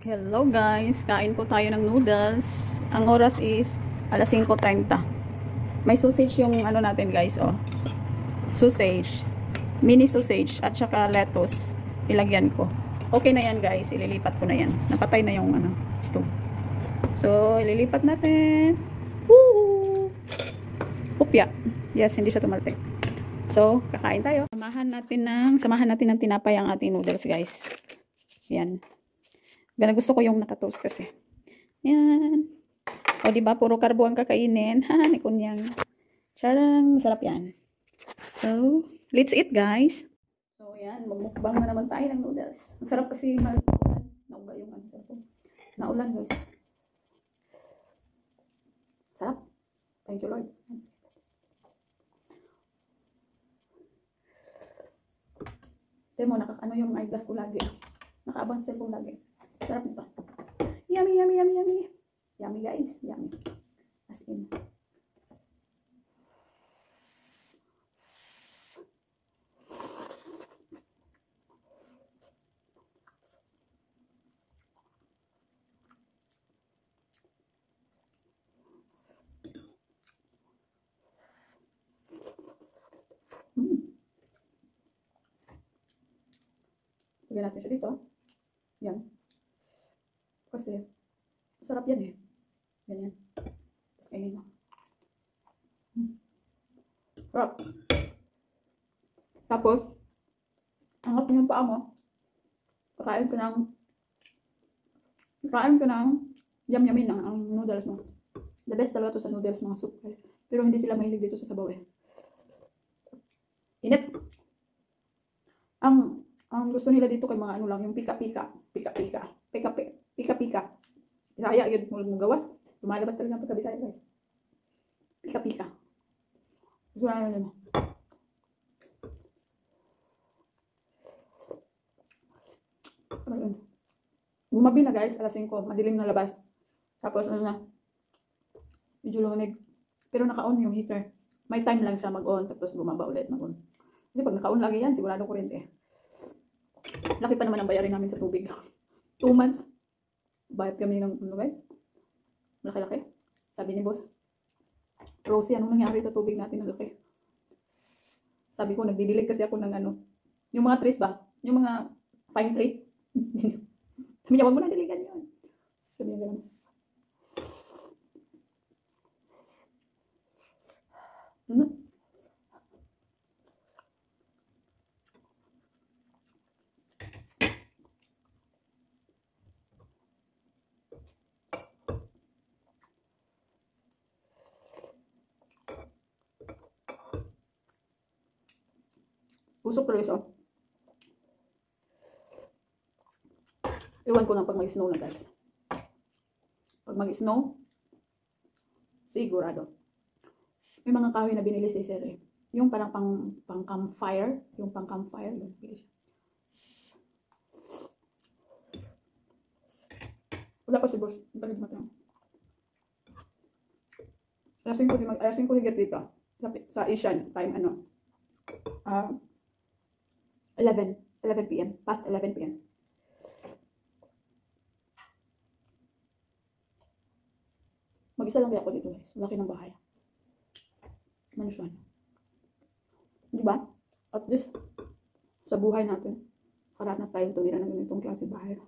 Hello guys, kain po tayo ng noodles. Ang oras is alas 5:30. May sausage yung ano natin guys, oh. Sausage. Mini sausage at saka lettuce. Ilagyan ko. Okay na yan guys, ililipat ko na yan. Napatay na yung ano, stove. So, ililipat natin. Woo! Upya. Yes, hindi siya tumaltek. So, kakain tayo. Samahan natin ng tinapay ang ating noodles guys. Yan. Gana gusto ko yung nakatoast kasi. Yan. O diba, puro karbo ang kakainin. Ha, ni kunyang. Charang, masarap yan. So, let's eat guys. So, yan. Magmukbang na naman tayo ng noodles. Masarap kasi nauga yung ano. Naulan guys. Sarap. Thank you Lord. Temo, ano yung eyeglass ko lagi. Nakaabang sa cellphone lagi. Sarap nito. Yummy, yummy, yummy, yummy. Yummy guys, yummy. As in. Lagyan natin siya dito. Yan. Kasi, sarap yan eh. Ganyan. Tapos kainin mo. Sarap. Tapos, angat mo yung paa mo. Kakain ka ng yum-yummy na ang noodles mo. The best talaga to sa noodles, mga soup guys. Pero hindi sila mahilig dito sa sabaw eh. Init. Ang gusto nila dito kay mga ano lang, yung pika-pika. Pika-pika. Pika-pika. Bisaya yun, mo gawas. Lumalabas talaga ang pagka-Bisaya guys. Pika-pika. Gusto na naman. Gumabi na guys, alas 5. Madilim na labas. Tapos ano na, medyo lumamig. Pero naka-on yung heater. May time lang siya mag-on, tapos bumaba ulit mag-on. Kasi pag naka-on lagi yan, sigurado kuryente. Laki pa naman ang bayarin namin sa tubig. 2 months. Bayad kami ng ano guys. Laki-laki. Sabi ni boss, Rosie, anong nangyari sa tubig natin na laki? Sabi ko, nagdidilig kasi ako ng ano. Yung mga trees ba? Yung mga pine tree. Sabi niya, wag mo na diligan yun. Sabi niya gano'n. Usok talaga siya. Iwan ko lang pag mag-snow na guys. Pag mag-snow, sigurado. May mga kahoy na binili si Sir eh. Yung parang pang campfire. Yung pang campfire. Yun, wala pa si boss. Balik mo ito. Alas 5 higit dito. Sa Asian time, ano. 11 p.m. Past 11 p.m. Mag-isa lang kaya ako dito guys. Laki ng bahay. Mansion. Diba? At least, sa buhay natin, karanas tayong tumira ng ganitong klase bahay.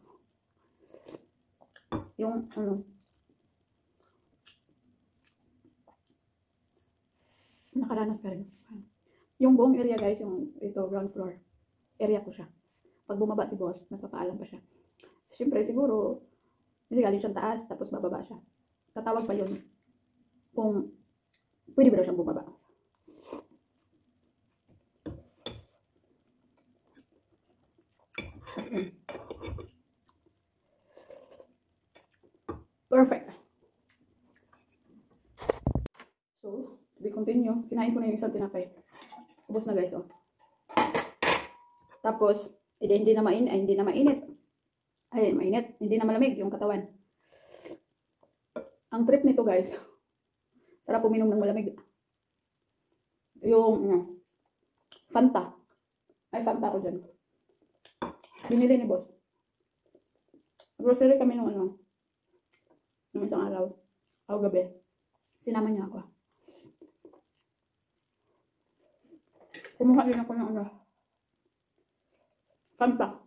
Yung, ano, nakaranas ka rin. Yung buong area guys, yung ito, ground floor. Area ko siya. Pag bumaba si boss, nagpapaalam pa siya. Siyempre, siguro, kasi galing siyang taas, tapos bababa siya. Tatawag pa yun kung pwede ba daw siyang bumaba. Perfect. So, we continue. Kinain ko na yung isang tinapay. Ubus na guys, oh. Tapos, hindi na mainit. Ay, mainit. Hindi na malamig yung katawan. Ang trip nito guys, sarap uminom ng malamig. Yung Fanta. Ay, Fanta ko dyan. Binili ni boss. Grocery kami nung ano, nung isang araw. O gabi. Sinama niya ako. Kumuha din ako ng ano, Fanta.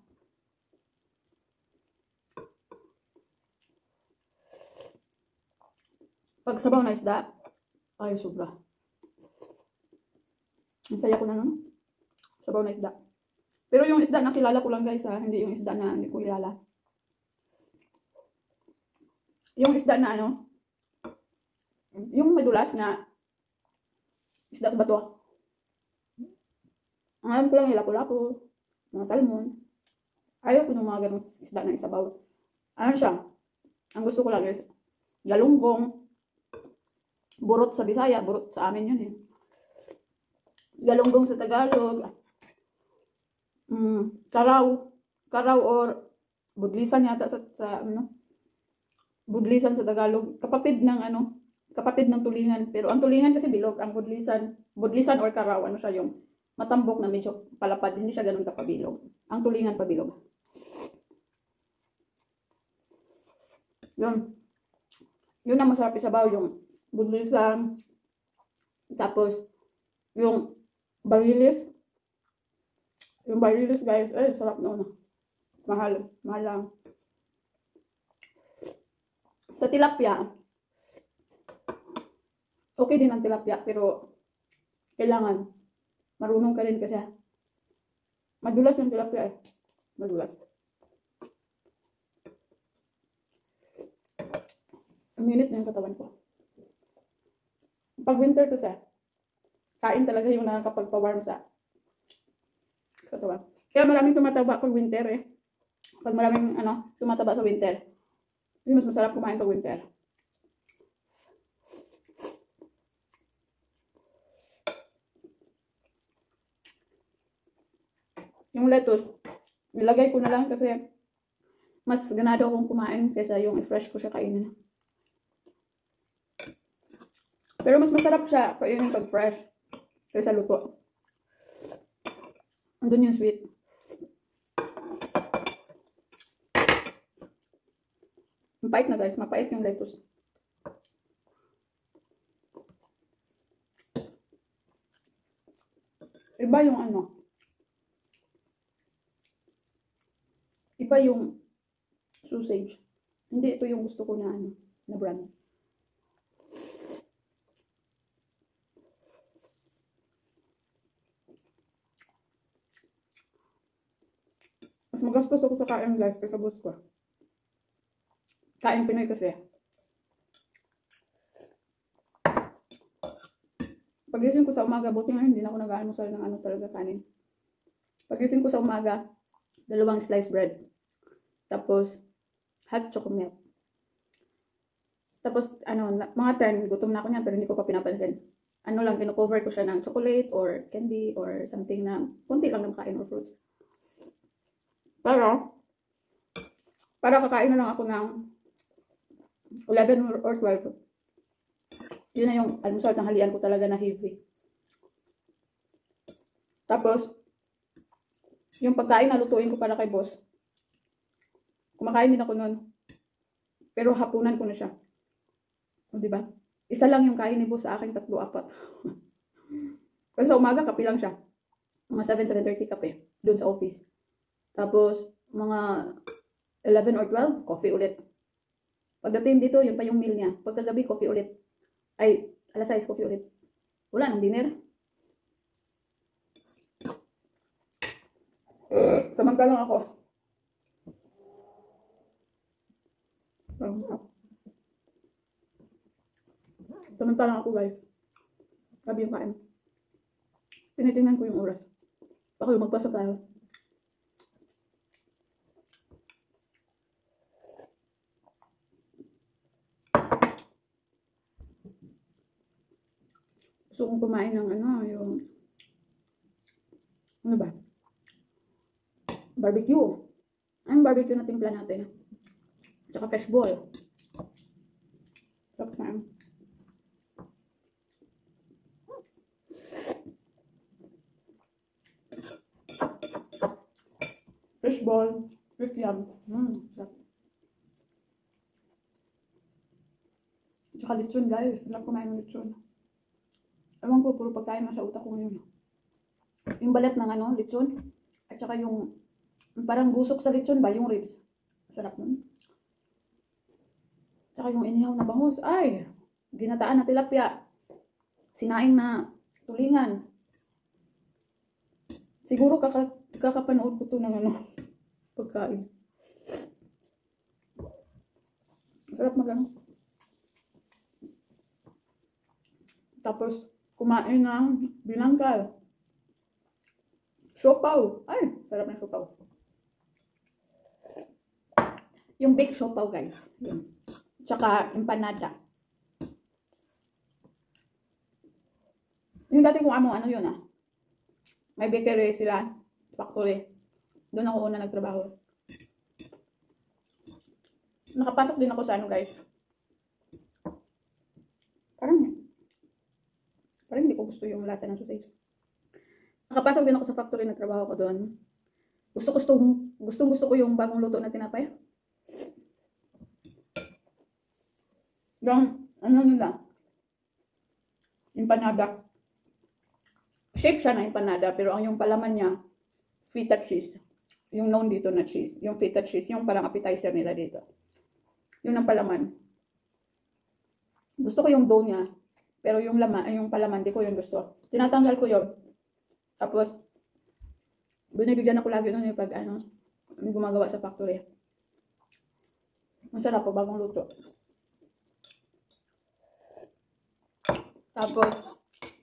Pag sabaw na isda, ay sobra. Ang saya ko na nun. Sabaw na isda. Pero yung isda na kilala ko lang guys ha, hindi yung isda na hindi ko kilala. Yung isda na ano, yung madulas na isda sa bato. Ang alam ko lang yung lapu-lapu, mga salmon. Ayaw ko ng mga ganong isda na isabaw. Ano siya? Ang gusto ko lang is galunggong, burot sa Bisaya, burot sa amin yun eh. Galunggong sa Tagalog, karaw or budlisan yata sa ano, budlisan sa Tagalog, kapatid ng tulingan. Pero ang tulingan kasi bilog, ang budlisan or karaw, ano siya yung matambok na medyo palapad, hindi siya ganun kapabilog. Ang tulingan pabilog. Yun ang masarap isabaw, yung budlisan, tapos yung barilis. Yung barilis guys, sarap na ano. Mahal lang. Sa tilapia, okay din ang tilapia, pero kailangan marunong ka rin kasi madulas yung tilapia eh. Madulas. Ang minute na yung katawan ko. Pag winter kasi, kain talaga yung nakakapagpa-warm sa katawan. Kaya maraming tumataba pag winter eh. Pag maraming tumataba sa winter, yung mas masarap kumain pag winter. Yung lettuce, nilagay ko na lang kasi mas ganado akong kumain kaysa yung i-fresh ko siya kainin. Pero mas masarap siya kainin pag fresh kaysa luto. Andun yung sweet. Mapait na guys, mapait yung lettuce. Iba yung iba yung sausage. Hindi ito yung gusto ko na na brand. Mas magastos ako sa kain guys kaysa boss ko. Kain Pinoy kasi. Pagising ko sa umaga, buti nga hindi na ako nag-almusal ng talaga kanin. Pagising ko sa umaga, 2 slice bread. Tapos, hot chocolate. Tapos, mga 10, gutom na ako niyan, pero hindi ko pa pinapansin. Lang, kino-cover ko siya ng chocolate or candy or something na konti lang na makain or fruits. Pero, para kakain na lang ako ng 11 or 12. Yun na yung almusal ng halian ko talaga na heavy. Tapos, yung pagkain na lutuin ko para kay boss, kumakain din ako nun. Pero hapunan ko na siya. O, diba? Isa lang yung kain ni boss sa akin, 3-4. Kasi sa umaga, kape lang siya. Mga 7:30 kape. Doon sa office. Tapos, mga 11 or 12, coffee ulit. Pagdating dito, yun pa yung meal niya. Pagkagabi, coffee ulit. Ay, alas 6, coffee ulit. Wala nang dinner. Samantalang ako. Samantalang ako guys. Sabi yung kain. Tinitingnan ko yung oras. Baka yung magpasok tayo. Gusto kong kumain ng yung ba? Barbecue. Ang barbecue na timpla natin. Tsaka fish ball. Sarap na. Fish ball. Fish yam. Sarap. Tsaka lechon guys. Love kumain ng lechon. Ewan ko, puro pagkain nasa utak ko ngayon. Yung balat ng ano, lechon. At saka yung parang busok sa lechon ba, yung ribs. Sarap nun. Tsaka yung inihaw na bangus. Ay, ginataan na tilapia. Sinaing na tulingan. Siguro kakapanood ko to ng ano, pagkain. Sarap magano. Tapos, kumain ng binangkal. Siopaw. Ay, sarap ng siopaw. Yung baked siopaw, guys. Yun. Tsaka, empanada. Yung dati kung ano yun ah. May bakery sila. Factory. Doon ako una nagtrabaho. Nakapasok din ako sa ano, guys. Parang hindi ko gusto yung lasa ng sausage. Nakapasok din ako sa factory, nagtrabaho ko doon. Gusto ko yung bagong luto na tinapay. Yung, ano nila? Empanada. Shape siya na empanada, pero ang yung palaman niya, feta cheese. Yung known dito na cheese. Yung feta cheese, yung parang appetizer nila dito. Yun ang palaman. Gusto ko yung dough niya. Pero yung laman, yung palaman, di ko yung gusto. Tinatanggal ko yun. Tapos, binibigyan ako lagi nun yung pag ano, gumagawa sa factory. Masarap po, bagong luto. Tapos,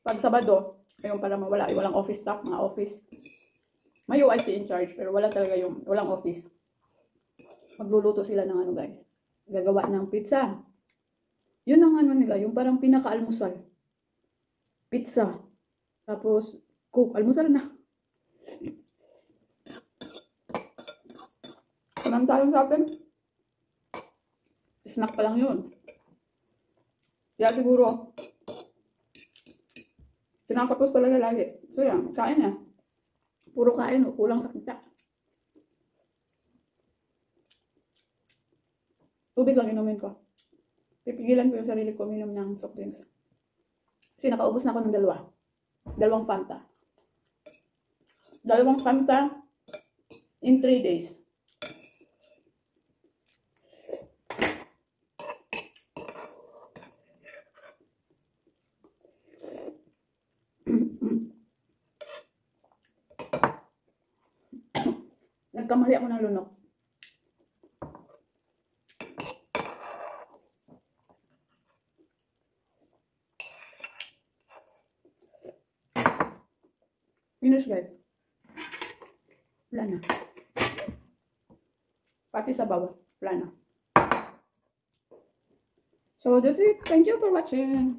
pag Sabado, yung parang walang office staff, mga office. May UIC in charge, pero wala talaga yung, walang office. Magluluto sila ng ano guys. Gagawa ng pizza. Yun ang ano nila, yung parang pinaka-almusal. Pizza. Tapos, cook. Almusal na. Samantalang sa akin, snack pa lang yun. Kaya siguro, tinakapos talaga lagi. So yan, kain na. Puro kain, kulang sa kita. Tubig lang inumin ko. Pipigilan ko yung sarili ko uminom ng soft drinks. Kasi nakaubos na ako ng dalawang Fanta. Dalawang Fanta in 3 days. Nagkamali ako ng lunok. Finish guys. Wala na. Pati sa bawah. Wala na. So that's it. Thank you for watching.